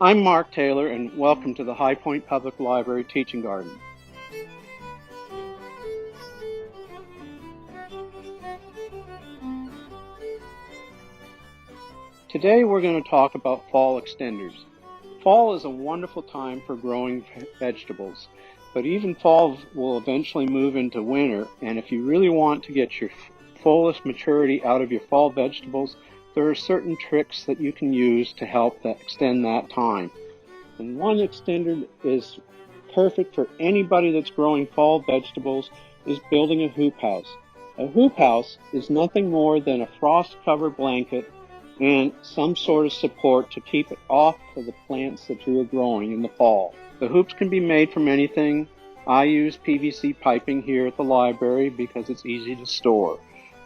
I'm Mark Taylor, and welcome to the High Point Public Library Teaching Garden. Today we're going to talk about fall extenders. Fall is a wonderful time for growing vegetables, but even fall will eventually move into winter, and if you really want to get your fullest maturity out of your fall vegetables, there are certain tricks that you can use to help extend that time. And one extender is perfect for anybody that's growing fall vegetables is building a hoop house. A hoop house is nothing more than a frost cover blanket and some sort of support to keep it off of the plants that you're growing in the fall. The hoops can be made from anything. I use PVC piping here at the library because it's easy to store.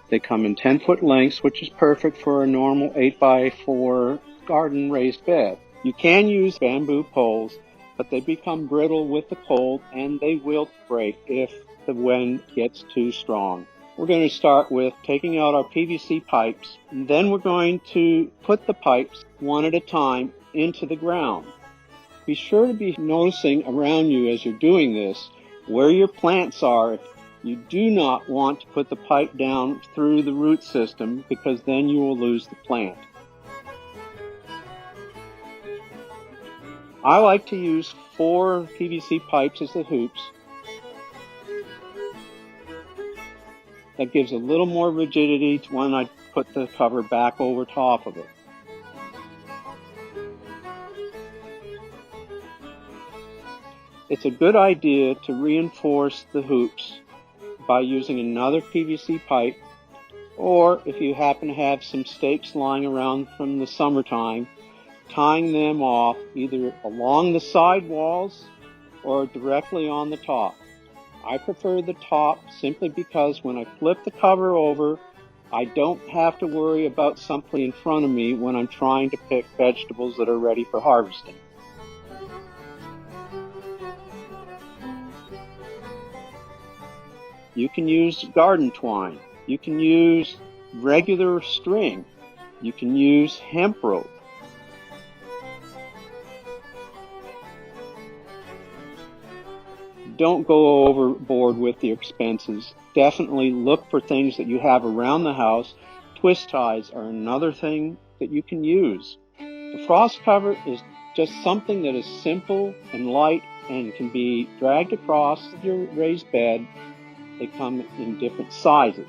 They come in 10-foot lengths, which is perfect for a normal 8x4 garden raised bed. You can use bamboo poles, but they become brittle with the cold and they will break if the wind gets too strong. We're going to start with taking out our PVC pipes, and then we're going to put the pipes one at a time into the ground. Be sure to be noticing around you as you're doing this where your plants are. You do not want to put the pipe down through the root system because then you will lose the plant. I like to use 4 PVC pipes as the hoops. That gives a little more rigidity when I put the cover back over top of it. It's a good idea to reinforce the hoops by using another PVC pipe, or if you happen to have some stakes lying around from the summertime, tying them off either along the side walls or directly on the top. I prefer the top simply because when I flip the cover over, I don't have to worry about something in front of me when I'm trying to pick vegetables that are ready for harvesting. You can use garden twine. You can use regular string. You can use hemp rope. Don't go overboard with the expenses. Definitely look for things that you have around the house. Twist ties are another thing that you can use. The frost cover is just something that is simple and light and can be dragged across your raised bed. They come in different sizes.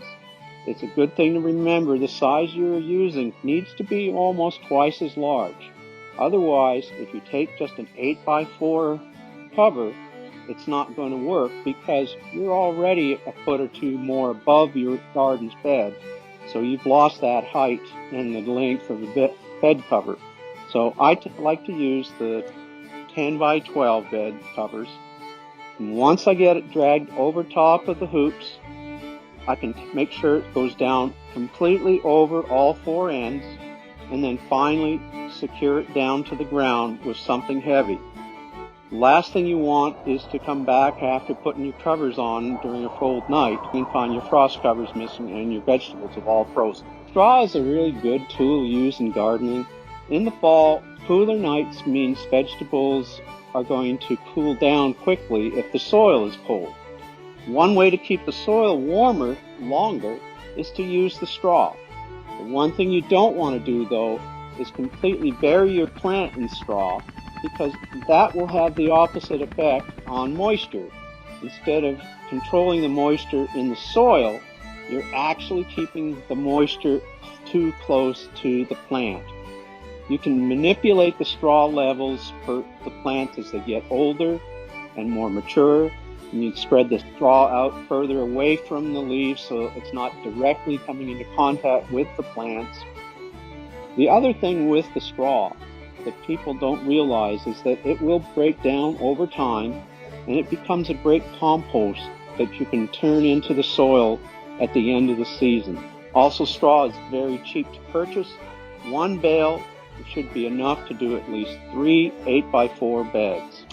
It's a good thing to remember the size you're using needs to be almost twice as large. Otherwise, if you take just an 8x4 cover, it's not going to work because you're already a foot or two more above your garden's bed. So you've lost that height and the length of the bed cover. So I like to use the 10x12 bed covers. And once I get it dragged over top of the hoops, I can make sure it goes down completely over all 4 ends and then finally secure it down to the ground with something heavy. Last thing you want is to come back after putting your covers on during a cold night and find your frost covers missing and your vegetables have all frozen. Straw is a really good tool to use in gardening. In the fall, cooler nights means vegetables are going to cool down quickly if the soil is cold. One way to keep the soil warmer longer is to use the straw. The one thing you don't want to do though is completely bury your plant in straw because that will have the opposite effect on moisture. Instead of controlling the moisture in the soil, you're actually keeping the moisture too close to the plant. You can manipulate the straw levels for the plants as they get older and more mature. And you spread the straw out further away from the leaves so it's not directly coming into contact with the plants. The other thing with the straw that people don't realize is that it will break down over time and it becomes a great compost that you can turn into the soil at the end of the season. Also, straw is very cheap to purchase. 1 bale should be enough to do at least 3 8x4 beds.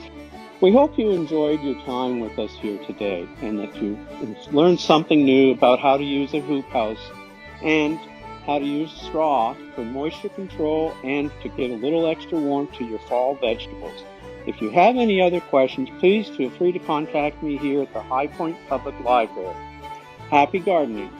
We hope you enjoyed your time with us here today and that you learned something new about how to use a hoop house and how to use straw for moisture control and to give a little extra warmth to your fall vegetables. If you have any other questions, please feel free to contact me here at the High Point Public Library. Happy gardening!